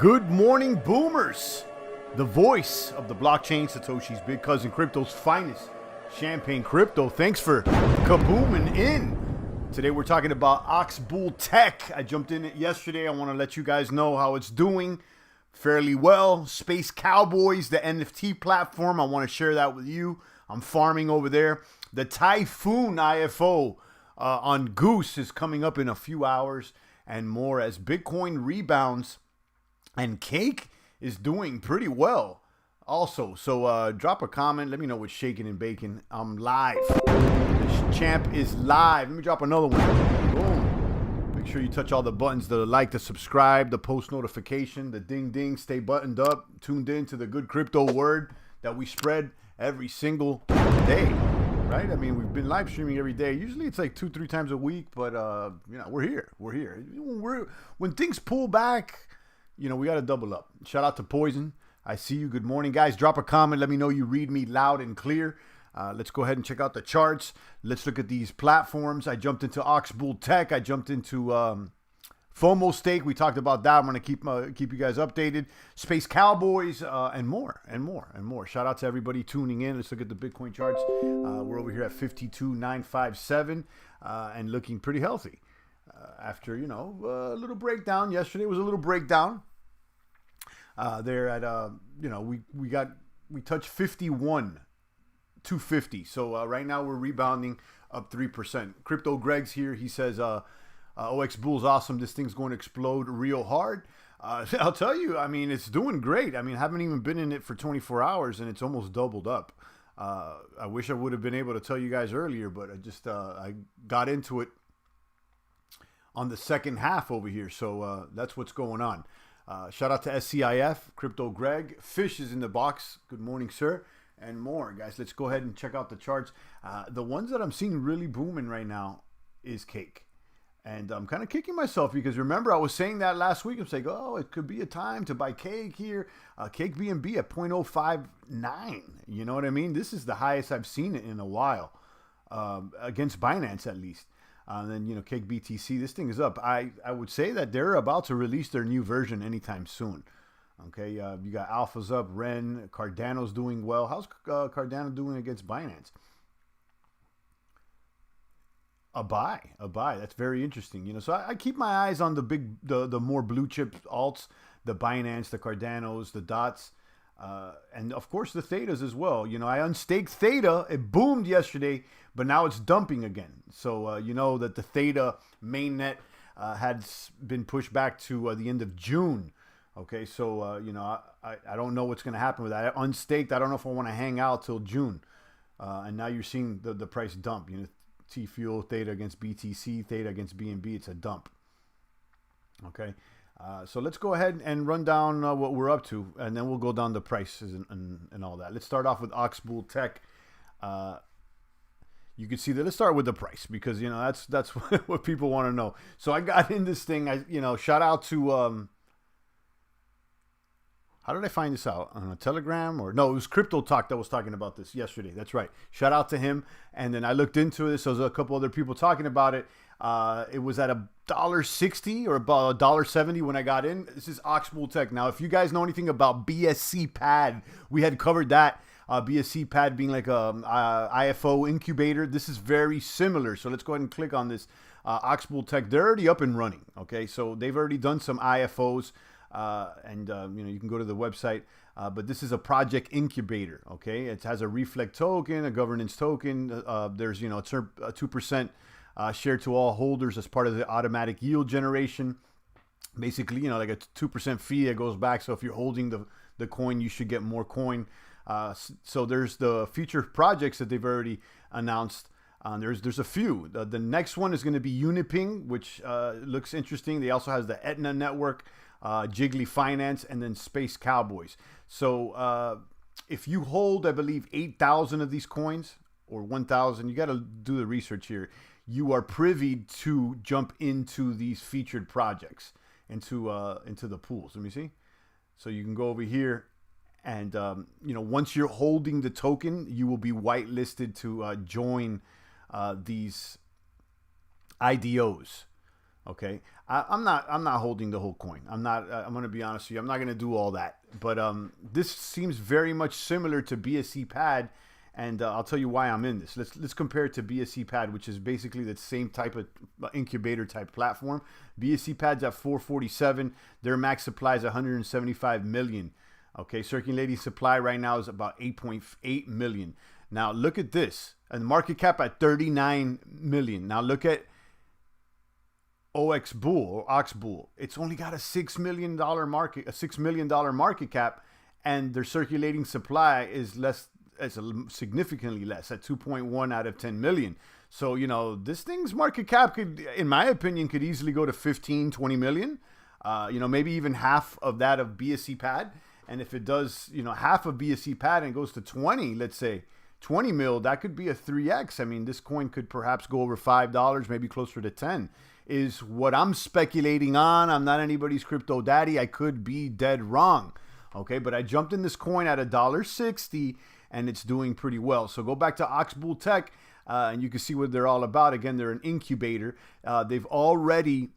Good morning, boomers. The voice of the blockchain, Satoshi's big cousin, crypto's finest, Champagne Crypto. Thanks for kabooming in. Today we're talking about Oxbow Tech. I jumped in it yesterday. I want to let you guys know how it's doing fairly well. Space Cowboys, the NFT platform. I want to share that with you. I'm farming over there. The Typhoon IFO on Goose is coming up in a few hours and more as Bitcoin rebounds. And Cake is doing pretty well also. So drop a comment. Let me know what's shaking and baking. I'm live. The champ is live. Let me drop another one. Boom. Make sure you touch all the buttons, the like, the subscribe, the post notification, the ding ding. Stay buttoned up. Tuned in to the good crypto word that we spread every single day. Right? I mean, we've been live streaming every day. Usually it's like 2-3 times a week, but you know, we're here. We're here. When things pull back, you know, we got to double up. Shout out to Poison. I see you. Good morning, guys. Drop a comment. Let me know you read me loud and clear. Let's go ahead and check out the charts. Let's look at these platforms. I jumped into Oxbow Tech. I jumped into Fomostake. We talked about that. I'm going to keep you guys updated. Space Cowboys and more. Shout out to everybody tuning in. Let's look at the Bitcoin charts. We're over here at 52,957 and looking pretty healthy. After, you know, a little breakdown. Yesterday was a little breakdown. There at, you know, we touched 51,250. So right now we're rebounding up 3%. Crypto Greg's here. He says, Oxbull's awesome. This thing's going to explode real hard. I'll tell you, I mean, it's doing great. I mean, I haven't even been in it for 24 hours and it's almost doubled up. I wish I would have been able to tell you guys earlier, but I got into it on the second half over here. So that's what's going on. Shout out to SCIF, Crypto Greg. Fish is in the box. Good morning, sir. And more, guys. Let's go ahead and check out the charts. The ones that I'm seeing really booming right now is Cake. And I'm kind of kicking myself because remember I was saying that last week. I'm saying, oh, it could be a time to buy Cake here. Cake BNB at 0.059. You know what I mean? This is the highest I've seen it in a while. Against Binance at least. And then, you know, Cake BTC, this thing is up. I would say that they're about to release their new version anytime soon. Okay, you got Alpha's up, Ren, Cardano's doing well. How's Cardano doing against Binance? A buy. That's very interesting. You know, so I keep my eyes on the more blue chip alts, the Binance, the Cardanos, the Dots, and of course the Thetas as well. You know, I unstaked Theta. It boomed yesterday, but now it's dumping again. So you know that the Theta mainnet had been pushed back to the end of June. Okay, so you know, I don't know what's going to happen with that. I unstaked. I don't know if I want to hang out till June. And now you're seeing the price dump. You know, T-Fuel, Theta against BTC, Theta against BNB. It's a dump. Okay. So let's go ahead and run down what we're up to, and then we'll go down the prices and all that. Let's start off with Oxbow Tech. You can see that. Let's start with the price because, you know, that's what people want to know. So I got in this thing. You know, shout out to how did I find this out? On a Telegram or no? It was Crypto Talk that was talking about this yesterday. That's right. Shout out to him. And then I looked into this. So there was a couple other people talking about it. It was at $1.60 or about $1.70 when I got in. This is Oxbow Tech. Now, if you guys know anything about BSC Pad, we had covered that. BSC Pad being like a IFO incubator. This is very similar. So let's go ahead and click on this. Oxbow Tech. They're already up and running. Okay, so they've already done some IFOs. And you know, you can go to the website, but this is a project incubator. Okay, it has a reflect token, a governance token. There's, you know, it's a 2% share to all holders as part of the automatic yield generation. Basically, you know, like a 2% fee that goes back. So if you're holding the coin, you should get more coin. So there's the future projects that they've already announced. There's a few. The next one is going to be Uniping, which looks interesting. They also has the Etna network. Jiggly Finance, and then Space Cowboys. So if you hold, I believe, 8,000 of these coins or 1,000, you got to do the research here. You are privy to jump into these featured projects, into the pools. Let me see. So you can go over here, and you know, once you're holding the token, you will be whitelisted to join these IDOs. Okay, I'm not holding the whole coin. I'm not. I'm going to be honest with you. I'm not going to do all that. But this seems very much similar to BSC Pad, and I'll tell you why I'm in this. Let's compare it to BSC Pad, which is basically the same type of incubator type platform. BSC Pad's at 447. Their max supply is 175 million. Okay, circulating supply right now is about 8.8 million. Now look at this, and market cap at 39 million. Now look at Oxbull or Oxbull. It's only got a $6 million market cap, and their circulating supply is less, it's significantly less at 2.1 out of 10 million. So, you know, this thing's market cap could, in my opinion, could easily go to 15, 20 million. You know, maybe even half of that of BSC Pad. And if it does, you know, half of BSC Pad and goes to 20, let's say 20 mil, that could be a 3x. I mean, this coin could perhaps go over $5, maybe closer to 10. Is what I'm speculating on. I'm not anybody's crypto daddy. I could be dead wrong. Okay, but I jumped in this coin at $1.60 and it's doing pretty well. So go back to Oxbow Tech and you can see what they're all about. Again, they're an incubator. They've already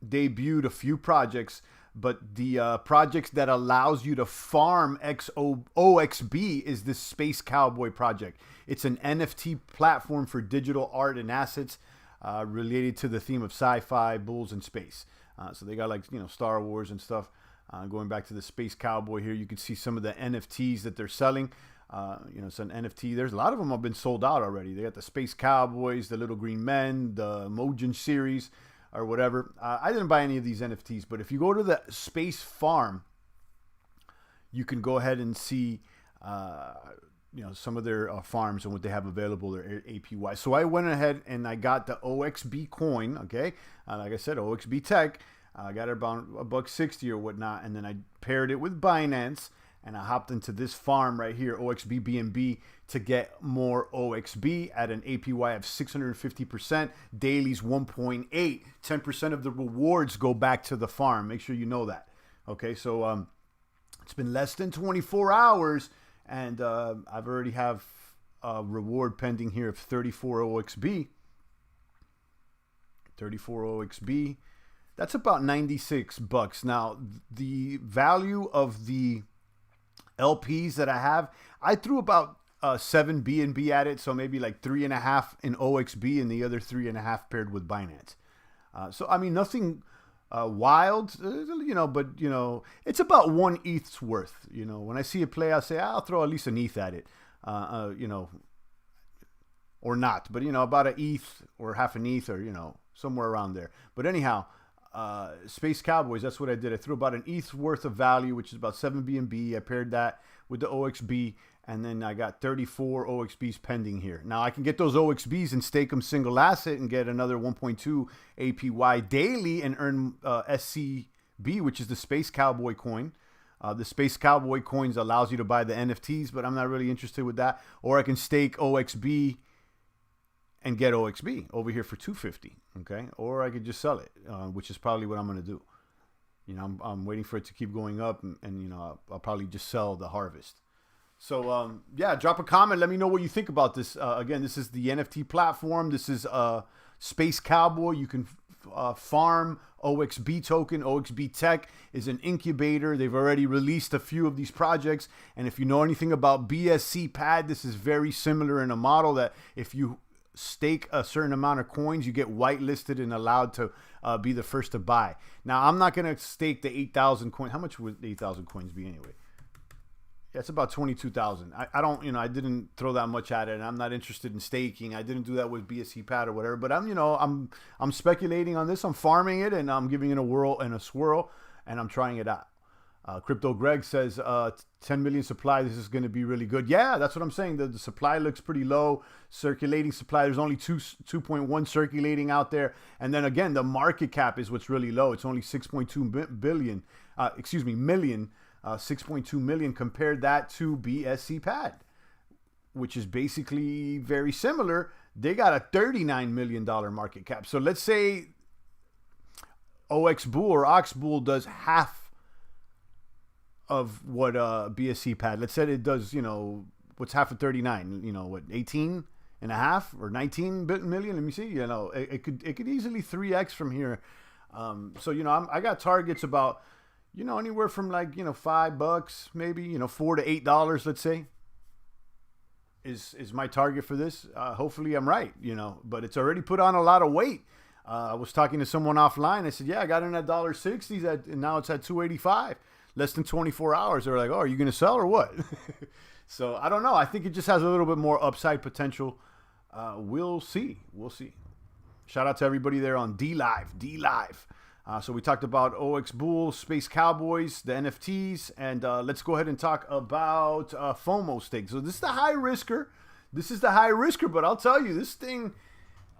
debuted a few projects, but the projects that allows you to farm OXB is this Space Cowboy project. It's an NFT platform for digital art and assets related to the theme of sci-fi, bulls, and space. So they got, like, you know, Star Wars and stuff. Going back to the Space Cowboy here, you can see some of the NFTs that they're selling. You know, it's an NFT. There's a lot of them have been sold out already. They got the Space Cowboys, the Little Green Men, the Mojin series, or whatever. I didn't buy any of these NFTs, but if you go to the Space Farm, you can go ahead and see you know, some of their farms and what they have available, their APY. So I went ahead and I got the OXB coin. Okay, like I said, OXB Tech. I got it about $1.60 or whatnot, and then I paired it with Binance, and I hopped into this farm right here, OXB BNB, to get more OXB at an APY of 650%. Dailies 1.8. 10% of the rewards go back to the farm. Make sure you know that. Okay, so it's been less than 24 hours. And I've already have a reward pending here of 34 OXB. 34 OXB. That's about $96. Now, the value of the LPs that I have, I threw about 7 BNB at it. So maybe like 3.5 in OXB and the other 3.5 paired with Binance. So, I mean, nothing wild, you know, but, you know, it's about 1 ETH's worth. You know, when I see a play, I'll say, I'll throw at least an ETH at it, you know, or not, but, you know, about an ETH or half an ETH, or, you know, somewhere around there. But anyhow, Space Cowboys, that's what I did. I threw about an ETH's worth of value, which is about 7 BNB. I paired that with the OXB, and then I got 34 OXBs pending here. Now I can get those OXBs and stake them single asset and get another 1.2 APY daily and earn SCB, which is the Space Cowboy coin. The Space Cowboy coins allows you to buy the NFTs, but I'm not really interested with that. Or I can stake OXB and get OXB over here for 250. Okay, or I could just sell it, which is probably what I'm going to do. You know, I'm waiting for it to keep going up, and you know, I'll probably just sell the harvest. So, yeah, drop a comment. Let me know what you think about this. Again, this is the NFT platform. This is Space Cowboy. You can farm OXB token. OXB Tech is an incubator. They've already released a few of these projects. And if you know anything about BSC Pad, this is very similar in a model that if you stake a certain amount of coins, you get whitelisted and allowed to be the first to buy. Now, I'm not going to stake the 8,000 coins. How much would 8,000 coins be anyway? Yeah, it's about 22,000. I don't, you know, I didn't throw that much at it, and I'm not interested in staking. I didn't do that with BSC Pad or whatever, but I'm, you know, I'm speculating on this. I'm farming it, and I'm giving it a whirl and a swirl, and I'm trying it out. Crypto Greg says 10 million supply. This is going to be really good. Yeah, that's what I'm saying. The supply looks pretty low. Circulating supply. There's only 2.1 circulating out there. And then again, the market cap is what's really low. It's only 6.2 billion. Million. 6.2 million. Compared that to BSC Pad, which is basically very similar. They got a $39 million market cap. So let's say Oxbull or Oxbull does half of what BSC Pad. Let's say it does, you know, what's half of 39? You know, what, 18? and a half or 19 million. Let me see. It could easily 3x from here. So I got targets about anywhere from like $5 maybe $4 to $8, let's say, is my target for this. Hopefully I'm right, but it's already put on a lot of weight. I was talking to someone offline. I said, yeah, I got in at $1.60 and now it's at $2.85, less than 24 hours. They were like, oh, are you going to sell or what? So I don't know. I think it just has a little bit more upside potential. We'll see. Shout out to everybody there on D Live. So we talked about Oxbull, Space Cowboys, the NFTs, and let's go ahead and talk about Fomostake. So this is the high risker. But I'll tell you, this thing,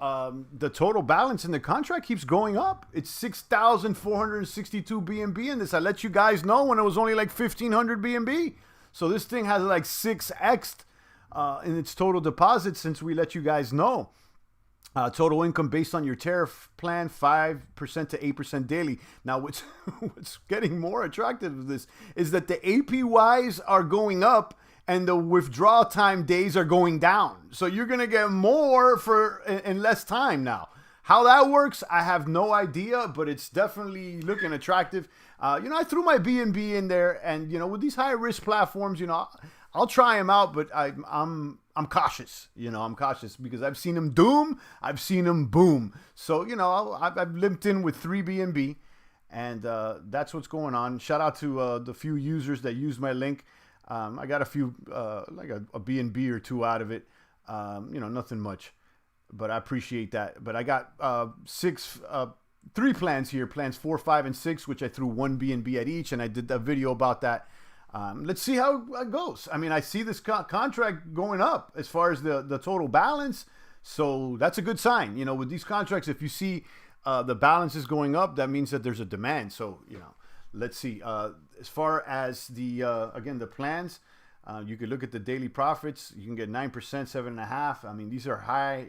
the total balance in the contract keeps going up. It's 6,462 BNB in this. I let you guys know when it was only like 1,500 BNB. So this thing has like 6x in its total deposits since we let you guys know. Total income based on your tariff plan, 5% to 8% daily. Now, what's getting more attractive of this is that the APYs are going up and the withdrawal time days are going down. So you're going to get more in less time now. How that works, I have no idea, but it's definitely looking attractive. I threw my BNB in there, and with these high risk platforms, I'll try them out, but I'm cautious. I'm cautious because I've seen them doom, I've seen them boom. So I've limped in with 3 BNB, and that's what's going on. Shout out to the few users that used my link. I got a few like a BNB or 2 out of it. Nothing much, but I appreciate that. But I got 3 plans here, plans 4, 5, and 6, which I threw 1 BNB at each, and I did a video about that. Let's see how it goes. I mean, I see this contract going up as far as the total balance, so that's a good sign. With these contracts, if you see the balance is going up, that means that there's a demand. So let's see. As far as the again the plans, you could look at the daily profits. You can get 9%, 7.5%. I mean, these are high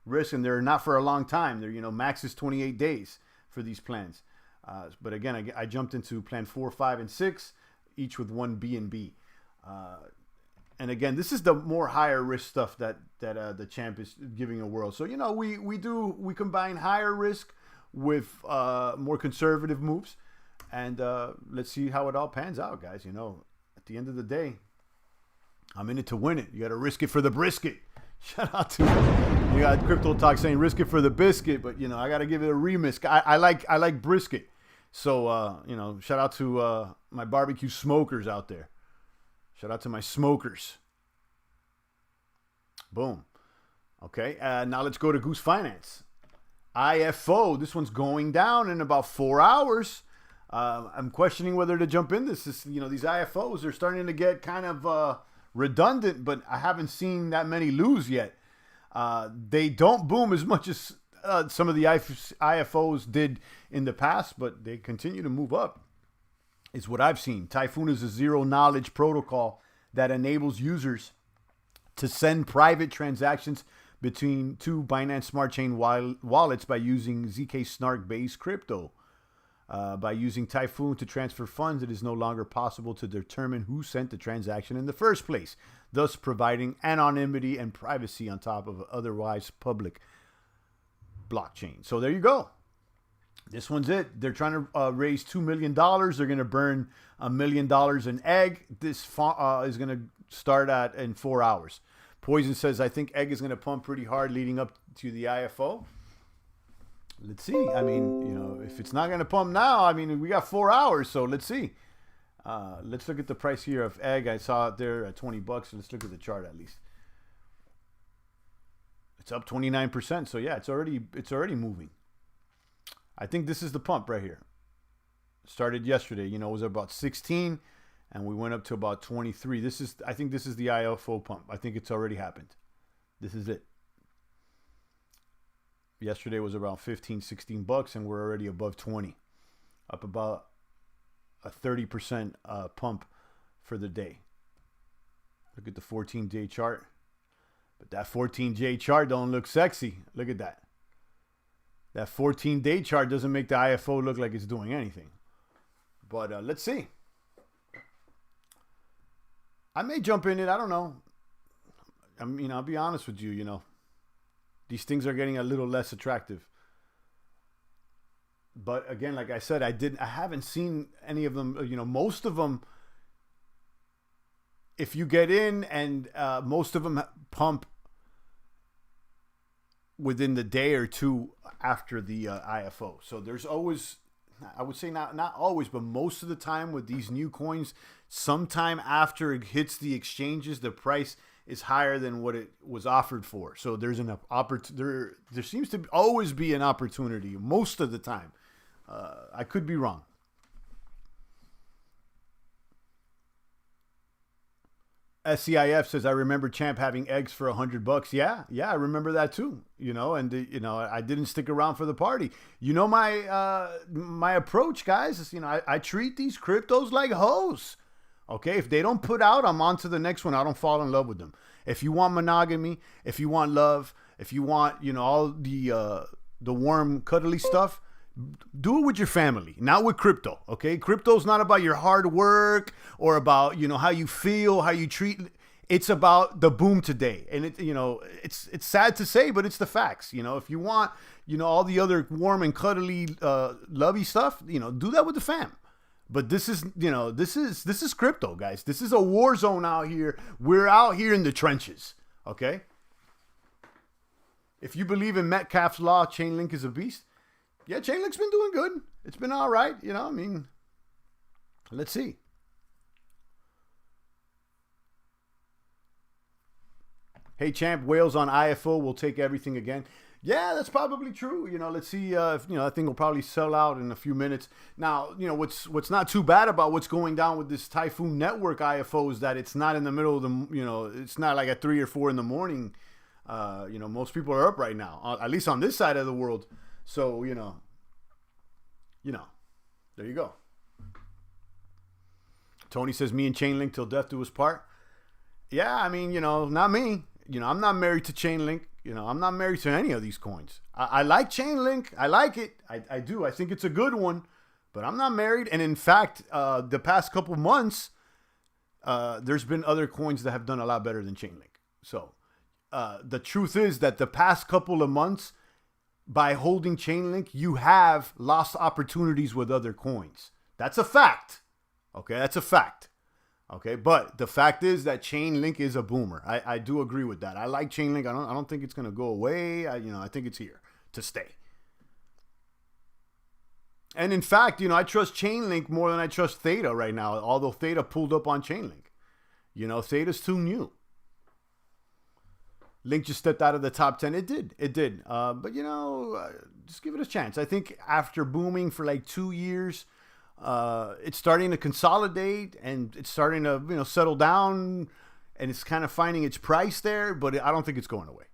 risk, and they're not for a long time. They're max is 28 days for these plans. But again, I jumped into plan 4, 5, and 6, each with 1 BNB. And again, this is the more higher risk stuff that the champ is giving a whirl. So we combine higher risk with more conservative moves, and let's see how it all pans out, guys. At the end of the day, I'm in it to win it. You got to risk it for the brisket. Shout out to you got Crypto Talk saying risk it for the biscuit, but I got to give it a remix. I like brisket. So shout out to my barbecue smokers out there. Shout out to my smokers. Boom. Okay, now let's go to Goose Finance. IFO, this one's going down in about 4 hours. I'm questioning whether to jump in this. These IFOs are starting to get kind of redundant, but I haven't seen that many lose yet. They don't boom as much as some of the IFOs did in the past, but they continue to move up, is what I've seen. Typhoon is a zero-knowledge protocol that enables users to send private transactions between 2 Binance Smart Chain wallets by using ZK Snark-based crypto. By using Typhoon to transfer funds, it is no longer possible to determine who sent the transaction in the first place, thus providing anonymity and privacy on top of otherwise public blockchain. So there you go. This one's it. They're trying to raise $2 million. They're going to burn $1 million in egg. This is going to start in 4 hours. Poison says, I think egg is going to pump pretty hard leading up to the IFO. Let's see. I mean, if it's not going to pump now, I mean, we got 4 hours, so let's see. Let's look at the price here of egg. I saw it there at $20. Let's look at the chart at least. It's up 29%. So yeah, it's already moving. I think this is the pump right here. Started yesterday. It was about 16, and we went up to about 23. I think this is the IFO pump. I think it's already happened. This is it. Yesterday was around 15, 16 bucks, and we're already above 20, up about a 30% pump for the day. Look at the 14-day chart. But that 14-day chart don't look sexy. Look at that. That 14-day chart doesn't make the IFO look like it's doing anything. But let's see. I may jump in it. I don't know. I mean, I'll be honest with you, These things are getting a little less attractive. But again, like I said, I haven't seen any of them. Most of them, if you get in, and most of them pump within the day or two after the IFO. So there's always, I would say not always, but most of the time with these new coins, sometime after it hits the exchanges, the price is higher than what it was offered for. So there's an opportunity. There seems to always be an opportunity most of the time. I could be wrong. SCIF says, I remember Champ having eggs for $100. Yeah, I remember that too. And I didn't stick around for the party. My approach, guys, is I treat these cryptos like hoes. Okay, if they don't put out, I'm on to the next one. I don't fall in love with them. If you want monogamy, if you want love, if you want all the warm, cuddly stuff, do it with your family, not with crypto. Okay, crypto's not about your hard work or about how you feel, how you treat. It's about the boom today, and it's sad to say, but it's the facts. If you want all the other warm and cuddly, lovey stuff, do that with the fam. But this is crypto, guys. This is a war zone out here. We're out here in the trenches. Okay. If you believe in Metcalfe's law, Chainlink is a beast. Yeah, Chainlink's been doing good. It's been all right. Let's see. Hey, Champ, whales on IFO will take everything again. Yeah, that's probably true. Let's see if that thing will probably sell out in a few minutes. Now, what's not too bad about what's going down with this Typhoon network IFO is that it's not in the middle of the, it's not like at 3 or 4 in the morning. Most people are up right now, at least on this side of the world. So, there you go. Tony says, me and Chainlink till death do us part. Yeah, I mean, not me. I'm not married to Chainlink. I'm not married to any of these coins. I like Chainlink. I like it. I do. I think it's a good one, but I'm not married. And in fact, the past couple months, there's been other coins that have done a lot better than Chainlink. So the truth is that the past couple of months, by holding Chainlink, you have lost opportunities with other coins. That's a fact. Okay, that's a fact. Okay, but the fact is that Chainlink is a boomer. I do agree with that. I like Chainlink. I don't think it's going to go away. I think it's here to stay. And in fact, I trust Chainlink more than I trust Theta right now, although Theta pulled up on Chainlink. Theta's too new. Link just stepped out of the top 10. It did. But, just give it a chance. I think after booming for like 2 years, it's starting to consolidate and it's starting to, settle down, and it's kind of finding its price there, but I don't think it's going away,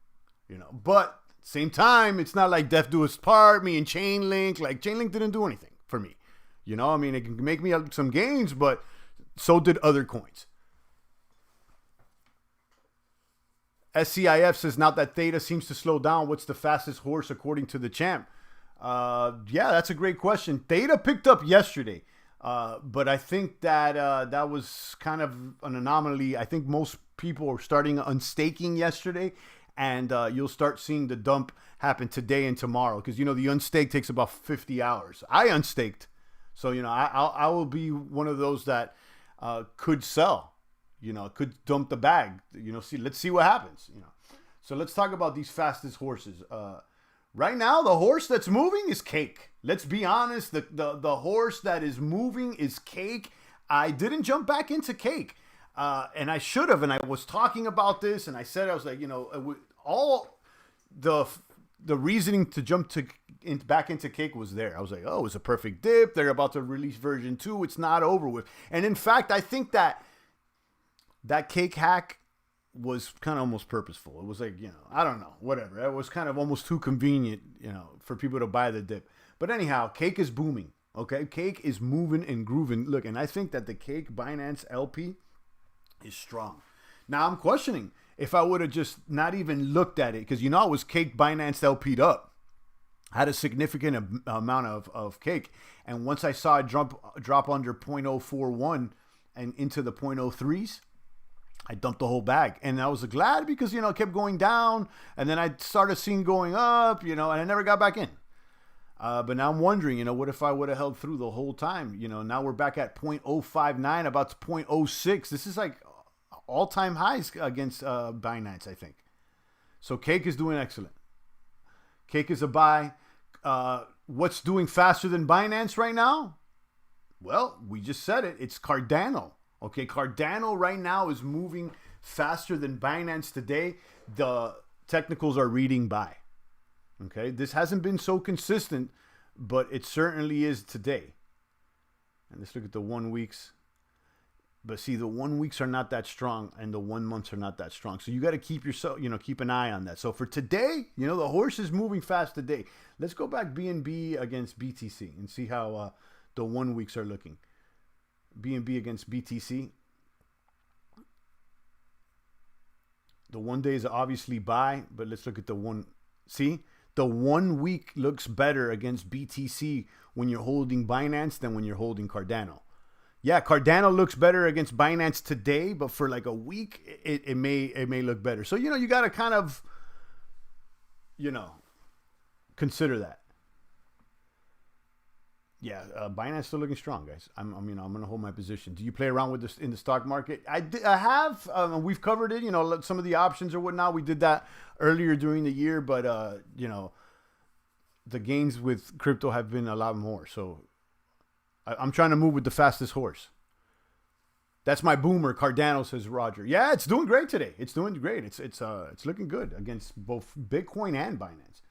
But same time, it's not like death do us part, me and Chainlink. Like, Chainlink didn't do anything for me. It can make me some gains, but so did other coins. SCIF says, now that Theta seems to slow down, what's the fastest horse according to the champ? Yeah, that's a great question. Theta picked up yesterday, but I think that that was kind of an anomaly. I think most people are starting unstaking yesterday, and you'll start seeing the dump happen today and tomorrow, because, the unstake takes about 50 hours. I unstaked, so, I will be one of those that could sell. Could dump the bag. Let's see what happens. So let's talk about these fastest horses. Right now, the horse that's moving is Cake. Let's be honest. The horse that is moving is Cake. I didn't jump back into Cake, and I should have. And I was talking about this, and I said, I was like, all the reasoning to jump back into Cake was there. I was like, oh, it's a perfect dip. They're about to release version 2. It's not over with. And in fact, I think that Cake hack was kind of almost purposeful. It was like, I don't know, whatever. It was kind of almost too convenient, for people to buy the dip. But anyhow, Cake is booming. Okay, Cake is moving and grooving. Look, and I think that the Cake Binance LP is strong. Now I'm questioning if I would have just not even looked at it, because I was Cake Binance LP'd up. I had a significant amount of Cake, and once I saw it drop under 0.041 and into the 0.03s, I dumped the whole bag, and I was glad because, you know, it kept going down, and then I started seeing going up, you know, and I never got back in. But now I'm wondering, you know, what if I would have held through the whole time? You know, now we're back at 0.059, about to 0.06. This is like all-time highs against Binance, I think. So Cake is doing excellent. Cake is a buy. What's doing faster than Binance right now? Well, we just said it. It's Cardano. Okay, Cardano right now is moving faster than Binance today. The technicals are reading buy. Okay, this hasn't been so consistent, but it certainly is today. And let's look at the 1 weeks. But see, the 1 weeks are not that strong, and the 1 months are not that strong. So you got to keep yourself, you know, keep an eye on that. So for today, you know, the horse is moving fast today. Let's go back BNB against BTC and see how the 1 weeks are looking. BNB against BTC. The 1 day is obviously buy, but let's look at the one. See, the 1 week looks better against BTC when you're holding Binance than when you're holding Cardano. Yeah, Cardano looks better against Binance today, but for like a week, it may look better. So, you know, you got to kind of, you know, consider that. Yeah, Binance still looking strong, guys. I'm going to hold my position. Do you play around with this in the stock market? I have. We've covered it. You know, some of the options or whatnot. We did that earlier during the year, but you know, the gains with crypto have been a lot more. So I'm trying to move with the fastest horse. That's my boomer, Cardano, says Roger. Yeah, it's doing great today. It's doing great. It's looking good against both Bitcoin and Binance.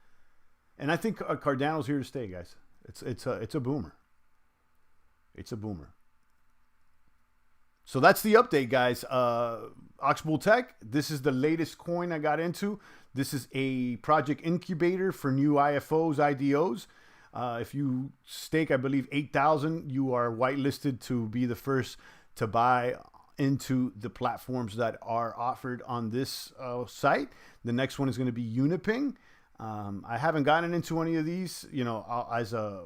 And I think Cardano's here to stay, guys. It's a boomer. It's a boomer. So that's the update, guys. Oxbow Tech. This is the latest coin I got into. This is a project incubator for new IFOs, IDOs. If you stake, I believe 8,000, you are whitelisted to be the first to buy into the platforms that are offered on this site. The next one is going to be Uniping. I haven't gotten into any of these, you know, as a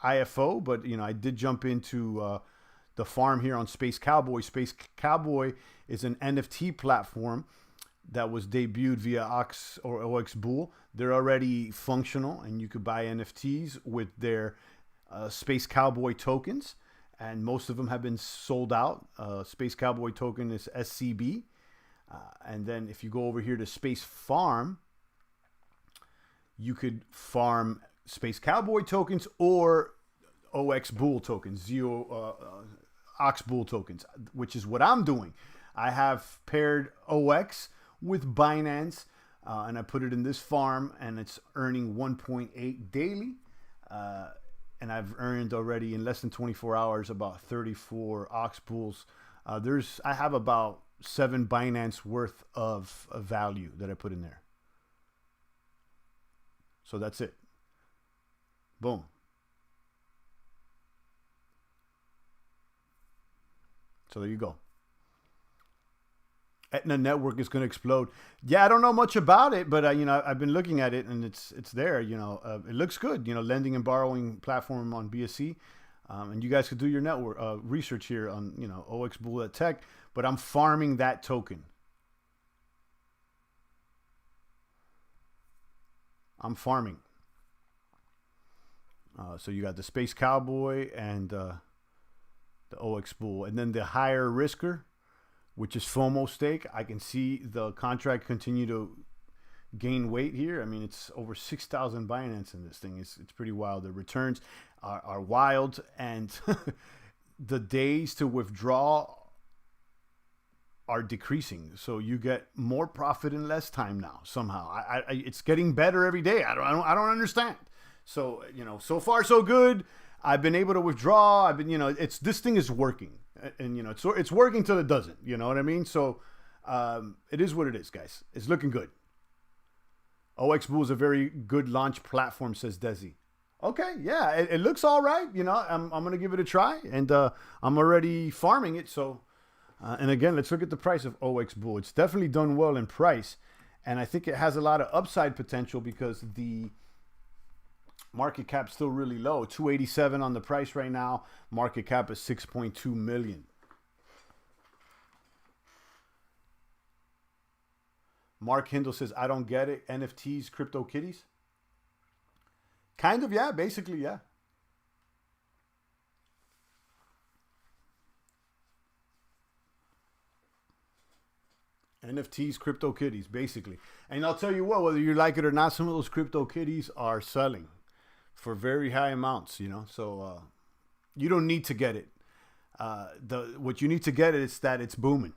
IFO, but, you know, I did jump into the farm here on Space Cowboy. Space Cowboy is an NFT platform that was debuted via Oxbull. They're already functional, and you could buy NFTs with their Space Cowboy tokens, and most of them have been sold out. Space Cowboy token is SCB. And then if you go over here to Space Farm, you could farm Space Cowboy tokens or Oxbull tokens, Oxbull tokens, which is what I'm doing. I have paired OX with Binance, and I put it in this farm, and it's earning 1.8 daily. And I've earned already in less than 24 hours about 34 Oxbulls. I have about 7 Binance worth of value that I put in there. So that's it. Boom. So there you go. Etna Network is going to explode. Yeah, I don't know much about it, but you know, I've been looking at it, and it's there. You know, it looks good. You know, lending and borrowing platform on BSC, and you guys could do your network research here on, you know, Oxbow Tech. But I'm farming that token. I'm farming. So you got the Space Cowboy and the Oxbull, and then the higher risker, which is Fomostake. I can see the contract continue to gain weight here. I mean, it's over 6,000 Binance in this thing. It's pretty wild. The returns are wild, and the days to withdraw are decreasing. So you get more profit in less time now. Somehow, it's getting better every day. I don't understand. So, you know, so far so good. I've been able to withdraw. I've been, you know, this thing is working, and you know, it's working till it doesn't. You know what I mean? So, it is what it is, guys. It's looking good. Oxbull is a very good launch platform, says Desi. Okay, yeah, it looks all right. You know, I'm gonna give it a try, and I'm already farming it. So, and again, let's look at the price of Oxbull. It's definitely done well in price, and I think it has a lot of upside potential because the market cap still really low. 287 on the price right now. Market cap is 6.2 million. Mark Hindle says, I don't get it. NFTs, crypto kitties. Kind of, yeah. Basically, yeah. NFTs, crypto kitties, basically. And I'll tell you what, whether you like it or not, some of those crypto kitties are selling for very high amounts, you know. So you don't need to get it. What you need to get is that it's booming.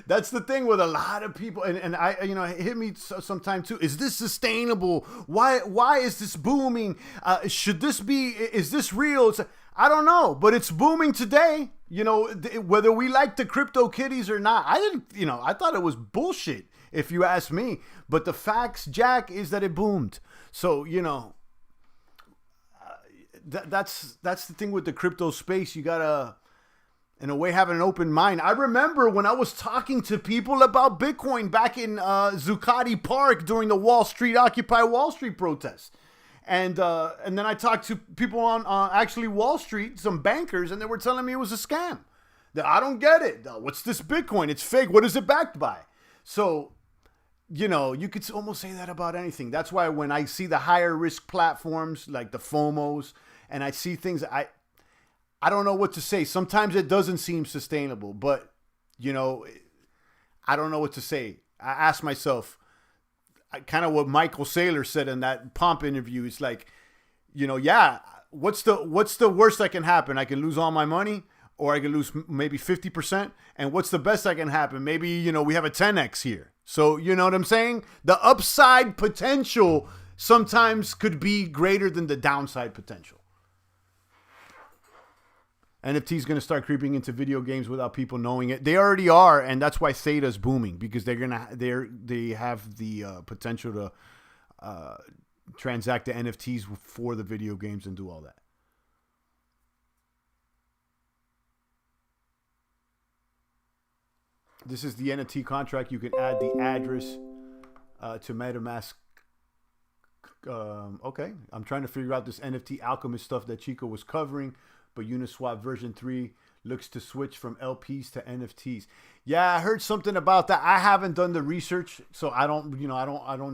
That's the thing with a lot of people, and I, you know, it hit me sometime too. Is this sustainable? Why is this booming? Should this be? Is this real? I don't know, but it's booming today. You know, whether we like the crypto kitties or not, I didn't. You know, I thought it was bullshit if you ask me. But the facts, Jack, is that it boomed. So you know. That's the thing with the crypto space. You gotta, in a way, have an open mind. I remember when I was talking to people about Bitcoin back in Zuccotti Park during the Occupy Wall Street protests, and then I talked to people on actually Wall Street, some bankers, and they were telling me it was a scam. That I don't get it. What's this Bitcoin? It's fake. What is it backed by? So, you know, you could almost say that about anything. That's why when I see the higher risk platforms like the FOMOs, and I see things, I don't know what to say. Sometimes it doesn't seem sustainable, but, you know, I don't know what to say. I ask myself, kind of what Michael Saylor said in that Pomp interview. It's like, you know, yeah, what's the worst that can happen? I can lose all my money, or I can lose maybe 50%. And what's the best that can happen? Maybe, you know, we have a 10x here. So, you know what I'm saying? The upside potential sometimes could be greater than the downside potential. NFT is going to start creeping into video games without people knowing it. They already are, and that's why Theta's booming, because they have the potential to transact the NFTs for the video games and do all that. This is the NFT contract. You can add the address to MetaMask. Okay, I'm trying to figure out this NFT Alchemist stuff that Chico was covering. But Uniswap version 3 looks to switch from LPs to NFTs. Yeah, I heard something about that. I haven't done the research, so I don't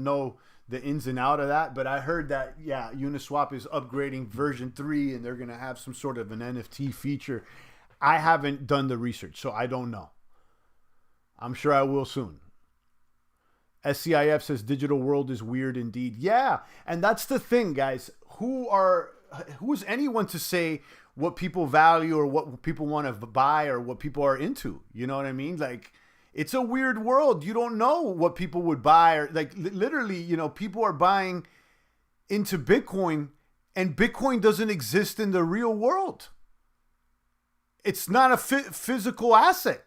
know the ins and out of that. But I heard that, yeah, Uniswap is upgrading version 3 and they're going to have some sort of an NFT feature. I haven't done the research, so I don't know. I'm sure I will soon. SCIF says digital world is weird indeed. Yeah, and that's the thing, guys. Who's anyone to say what people value or what people want to buy or what people are into? You know what I mean? Like, it's a weird world. You don't know what people would buy, or like literally, you know, people are buying into Bitcoin and Bitcoin doesn't exist in the real world. It's not a physical asset.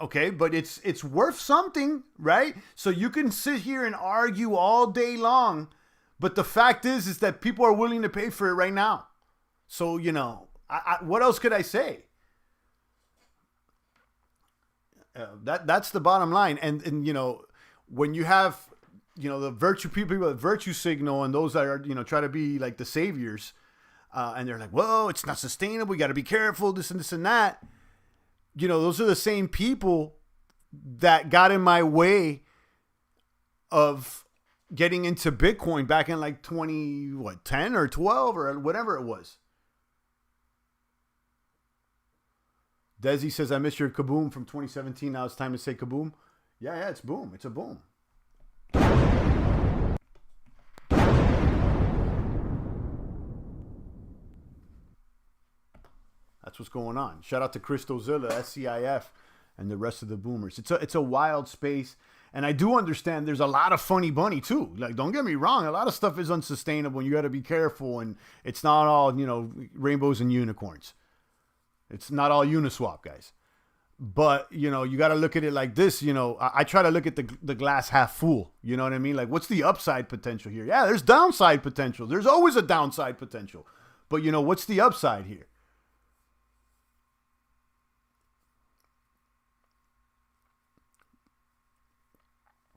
Okay, but it's worth something, right? So you can sit here and argue all day long, but the fact is that people are willing to pay for it right now. So, you know, what else could I say? That's the bottom line. And you know, when you have, you know, the virtue people with virtue signal and those that are, you know, try to be like the saviors, and they're like, whoa, it's not sustainable. You got to be careful, this and that. You know, those are the same people that got in my way of getting into Bitcoin back in like 10 or 12 or whatever it was. Desi says, I miss your kaboom from 2017. Now it's time to say kaboom. Yeah, it's boom. It's a boom. That's what's going on. Shout out to Christozilla, SCIF, and the rest of the boomers. It's a wild space. And I do understand there's a lot of funny money too. Like, don't get me wrong. A lot of stuff is unsustainable and you got to be careful. And it's not all, you know, rainbows and unicorns. It's not all Uniswap, guys. But, you know, you got to look at it like this. You know, I try to look at the glass half full. You know what I mean? Like, what's the upside potential here? Yeah, there's downside potential. There's always a downside potential. But, you know, what's the upside here?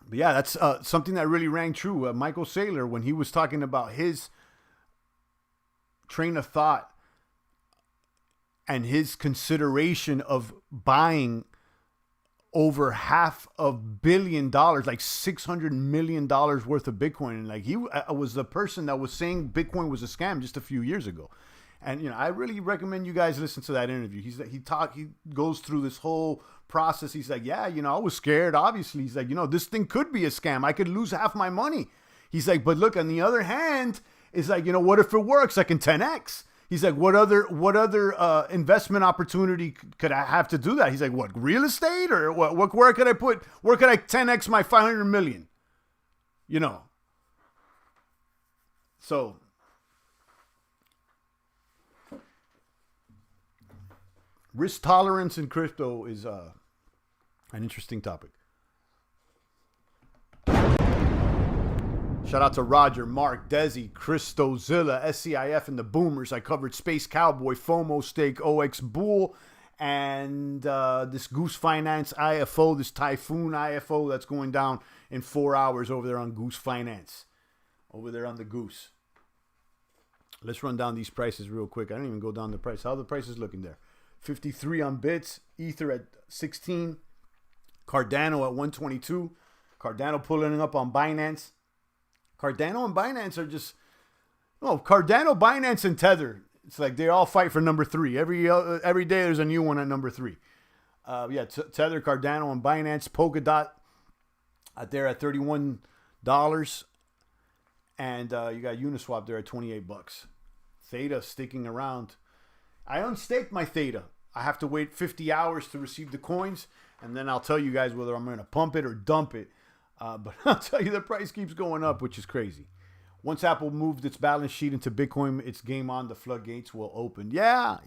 But yeah, that's something that really rang true. Michael Saylor, when he was talking about his train of thought and his consideration of buying over $500 million, like $600 million worth of Bitcoin. And like he was the person that was saying Bitcoin was a scam just a few years ago. And, you know, I really recommend you guys listen to that interview. He goes through this whole process. He's like, yeah, you know, I was scared. Obviously, he's like, you know, this thing could be a scam. I could lose half my money. He's like, but look, on the other hand, it's like, you know, what if it works? I can 10x. He's like, what other investment opportunity could I have to do that? He's like, what, real estate or what? Where could I 10x my 500 million? You know. So risk tolerance in crypto is an interesting topic. Shout out to Roger, Mark, Desi, Christozilla, SCIF, and the Boomers. I covered Space Cowboy, Fomostake, Oxbull, and this Goose Finance IFO, this Typhoon IFO that's going down in 4 hours over there on Goose Finance. Over there on the Goose. Let's run down these prices real quick. I didn't even go down the price. How are the prices looking there? 53 on bits, Ether at 16, Cardano at 122, Cardano pulling up on Binance. Cardano and Binance are just, Cardano, Binance, and Tether. It's like they all fight for number 3. Every day there's a new one at number 3. Tether, Cardano, and Binance. Polkadot there at $31, and you got Uniswap there at $28. Theta sticking around. I unstaked my Theta. I have to wait 50 hours to receive the coins, and then I'll tell you guys whether I'm going to pump it or dump it. But I'll tell you, the price keeps going up, which is crazy. Once Apple moved its balance sheet into Bitcoin, it's game on. The floodgates will open. Yeah.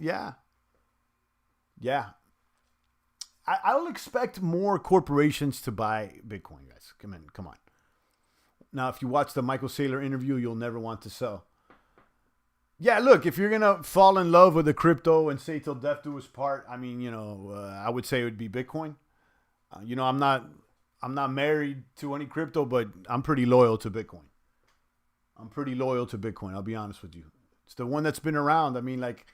I'll expect more corporations to buy Bitcoin, guys. Come on. Now, if you watch the Michael Saylor interview, you'll never want to sell. Yeah, look, if you're going to fall in love with the crypto and say till death do us part, I mean, I would say it would be Bitcoin. I'm not married to any crypto, but I'm pretty loyal to Bitcoin. I'll be honest with you. It's the one that's been around. I mean, like,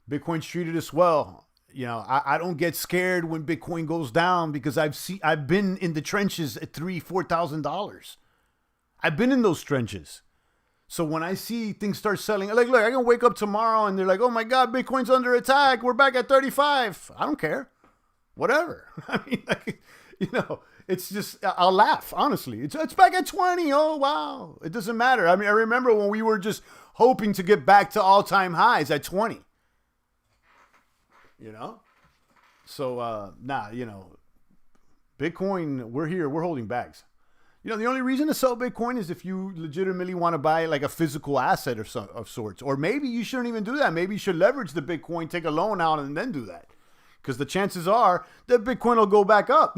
Bitcoin's treated us well. I don't get scared when Bitcoin goes down because I've been in the trenches at $3,000-$4,000. I've been in those trenches. So when I see things start selling, like, look, I'm going to wake up tomorrow and they're like, oh my God, Bitcoin's under attack. We're back at 35. I don't care. Whatever. I mean, like, it's just, I'll laugh, honestly. It's back at 20. Oh, wow. It doesn't matter. I mean, I remember when we were just hoping to get back to all-time highs at 20. So, Bitcoin, we're here. We're holding bags. The only reason to sell Bitcoin is if you legitimately want to buy like a physical asset of sorts. Or maybe you shouldn't even do that. Maybe you should leverage the Bitcoin, take a loan out, and then do that. Because the chances are that Bitcoin will go back up.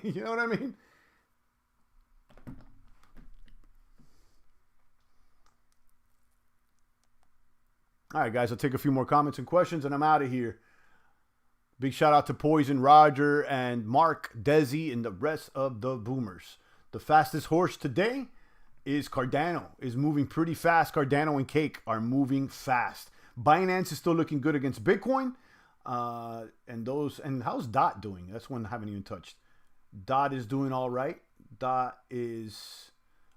You know what I mean? All right, guys, I'll take a few more comments and questions, and I'm out of here. Big shout out to Poison, Roger, and Mark, Desi, and the rest of the Boomers. The fastest horse today is Cardano. Is moving pretty fast. Cardano and Cake are moving fast. Binance is still looking good against Bitcoin. And how's DOT doing? That's one I haven't even touched. DOT is doing all right. DOT is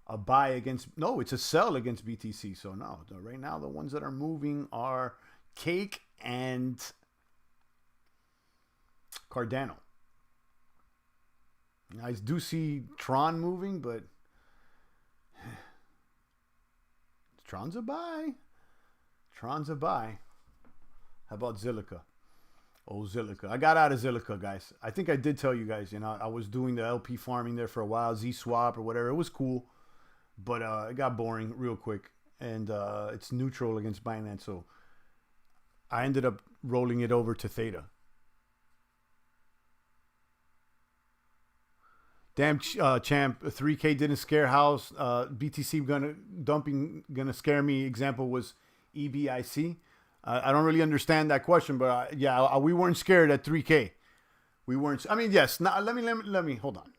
a buy against, no, it's a sell against BTC. So no, right now the ones that are moving are Cake and Cardano. I do see Tron moving, but Tron's a buy. How about Zilliqa? Oh, Zilliqa. I got out of Zilliqa, guys. I think I did tell you guys, I was doing the LP farming there for a while, Z-Swap or whatever. It was cool, but it got boring real quick. And it's neutral against Binance, so I ended up rolling it over to Theta. Damn, champ, 3K didn't scare house. BTC gonna scare me. Example was EBIC. I don't really understand that question, but we weren't scared at 3K. We weren't. I mean, yes. Now, let me hold on.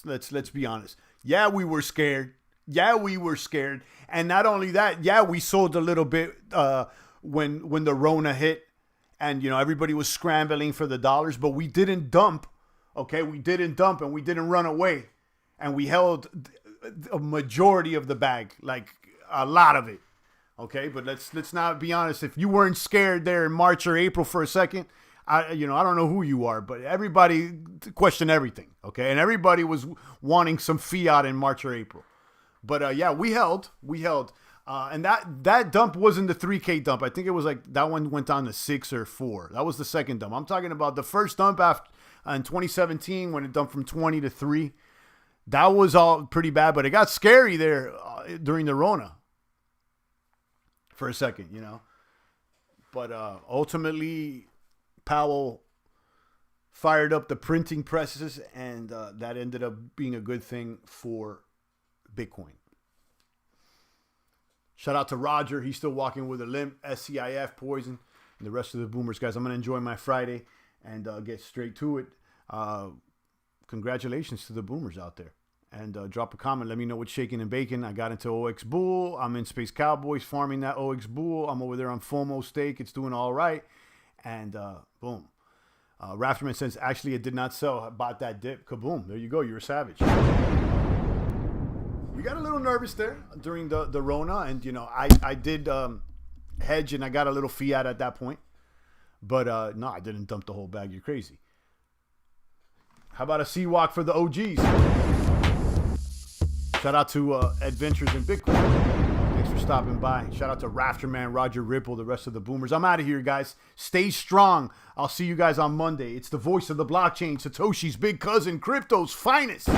Let's be honest. Yeah, we were scared. And not only that, we sold a little bit when the Rona hit, and everybody was scrambling for the dollars, but we didn't dump Okay, we didn't dump and we didn't run away, and we held a majority of the bag, like a lot of it. Okay, but let's not be honest. If you weren't scared there in March or April for a second, I don't know who you are, but everybody questioned everything. Okay, and everybody was wanting some fiat in March or April. But yeah, we held, and that dump wasn't the 3K dump. I think it was like that one went down to 6 or 4. That was the second dump. I'm talking about the first dump after in 2017 when it dumped from 20 to 3. That was all pretty bad, but it got scary there during the Rona. For a second, but ultimately Powell fired up the printing presses, and that ended up being a good thing for Bitcoin. Shout out to Roger. He's still walking with a limp. SCIF, Poison, and the rest of the boomers, guys. I'm going to enjoy my Friday and get straight to it. Congratulations to the boomers out there. And drop a comment. Let me know what's shaking and baking. I got into Oxbull. I'm in Space Cowboys farming that Oxbull. I'm over there on Fomostake. It's doing all right. And boom. Rafterman says, actually, it did not sell. I bought that dip. Kaboom. There you go. You're a savage. We got a little nervous there during the Rona. And, I did hedge and I got a little fiat at that point. But no, I didn't dump the whole bag. You're crazy. How about a sea walk for the OGs? Shout out to Adventures in Bitcoin. Thanks for stopping by. Shout out to Rafterman, Roger Ripple, the rest of the boomers. I'm out of here, guys. Stay strong. I'll see you guys on Monday. It's the voice of the blockchain, Satoshi's big cousin, crypto's finest.